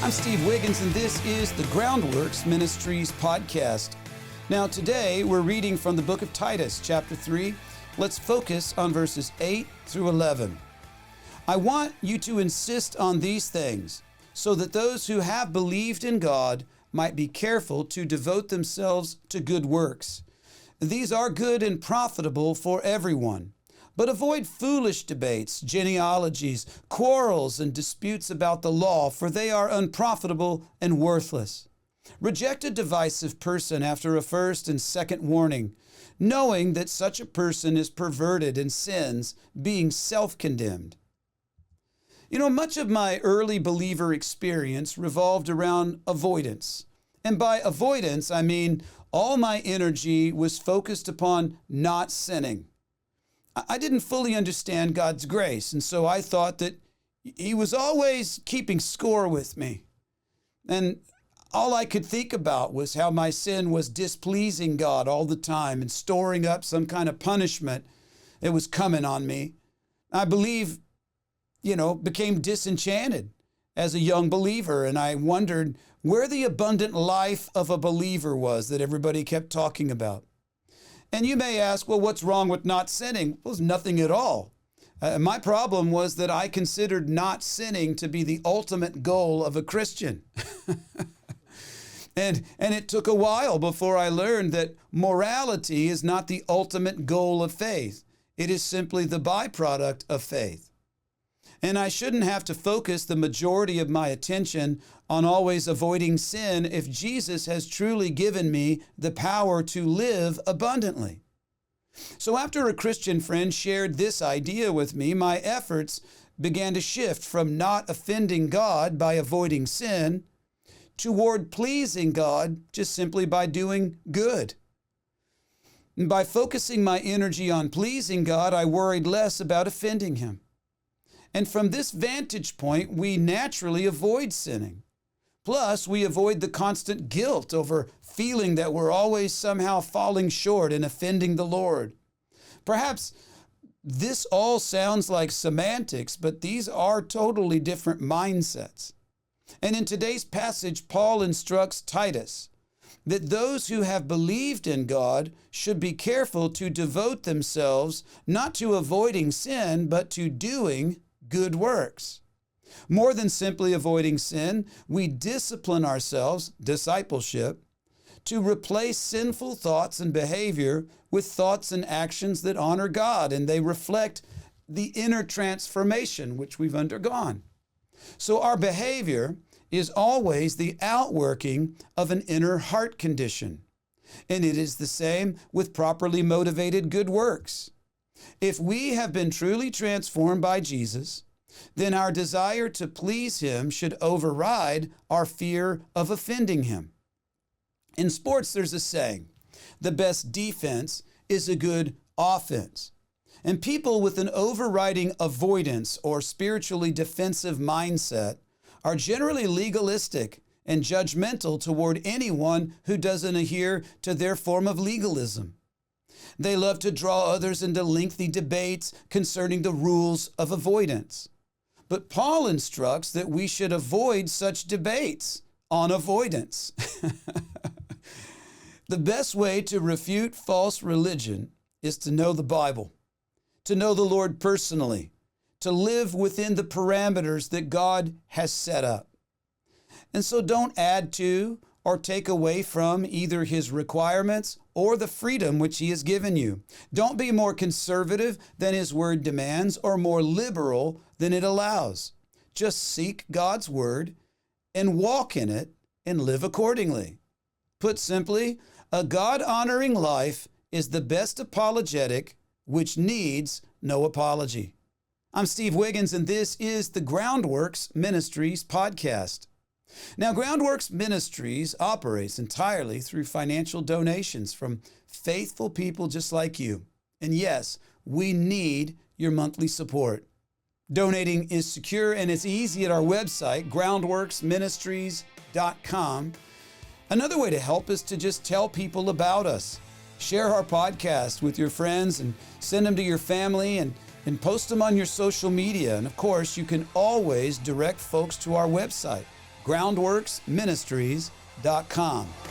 I'm Steve Wiggins, and this is the Groundworks Ministries podcast. Now, today we're reading from the book of Titus, chapter 3. Let's focus on verses 8 through 11. I want you to insist on these things, so that those who have believed in God might be careful to devote themselves to good works. These are good and profitable for everyone. But avoid foolish debates, genealogies, quarrels, and disputes about the law, for they are unprofitable and worthless. Reject a divisive person after a first and second warning, knowing that such a person is perverted and sins, being self-condemned. Much of my early believer experience revolved around avoidance. And by avoidance, I mean all my energy was focused upon not sinning. I didn't fully understand God's grace, and so I thought that He was always keeping score with me. And all I could think about was how my sin was displeasing God all the time and storing up some kind of punishment that was coming on me. I believe, became disenchanted as a young believer, and I wondered where the abundant life of a believer was that everybody kept talking about. And you may ask, well, what's wrong with not sinning? Well, there's nothing at all. My problem was that I considered not sinning to be the ultimate goal of a Christian. And it took a while before I learned that morality is not the ultimate goal of faith. It is simply the byproduct of faith. And I shouldn't have to focus the majority of my attention on always avoiding sin if Jesus has truly given me the power to live abundantly. So after a Christian friend shared this idea with me, my efforts began to shift from not offending God by avoiding sin toward pleasing God just simply by doing good. And by focusing my energy on pleasing God, I worried less about offending Him. And from this vantage point, we naturally avoid sinning. Plus, we avoid the constant guilt over feeling that we're always somehow falling short and offending the Lord. Perhaps this all sounds like semantics, but these are totally different mindsets. And in today's passage, Paul instructs Titus that those who have believed in God should be careful to devote themselves not to avoiding sin, but to doing good works. More than simply avoiding sin, we discipline ourselves, discipleship, to replace sinful thoughts and behavior with thoughts and actions that honor God, and they reflect the inner transformation which we've undergone. So our behavior is always the outworking of an inner heart condition, and it is the same with properly motivated good works. If we have been truly transformed by Jesus, then our desire to please Him should override our fear of offending Him. In sports, there's a saying, the best defense is a good offense. And people with an overriding avoidance or spiritually defensive mindset are generally legalistic and judgmental toward anyone who doesn't adhere to their form of legalism. They love to draw others into lengthy debates concerning the rules of avoidance. But Paul instructs that we should avoid such debates on avoidance. The best way to refute false religion is to know the Bible, to know the Lord personally, to live within the parameters that God has set up. And so don't add to or take away from either His requirements or the freedom which He has given you. Don't be more conservative than His Word demands or more liberal than it allows. Just seek God's Word and walk in it and live accordingly. Put simply, a God-honoring life is the best apologetic which needs no apology. I'm Steve Wiggins, and this is the Groundworks Ministries podcast. Now, Groundworks Ministries operates entirely through financial donations from faithful people just like you. And yes, we need your monthly support. Donating is secure and it's easy at our website, groundworksministries.com. Another way to help is to just tell people about us. Share our podcast with your friends and send them to your family and post them on your social media. And of course, you can always direct folks to our website, groundworksministries.com.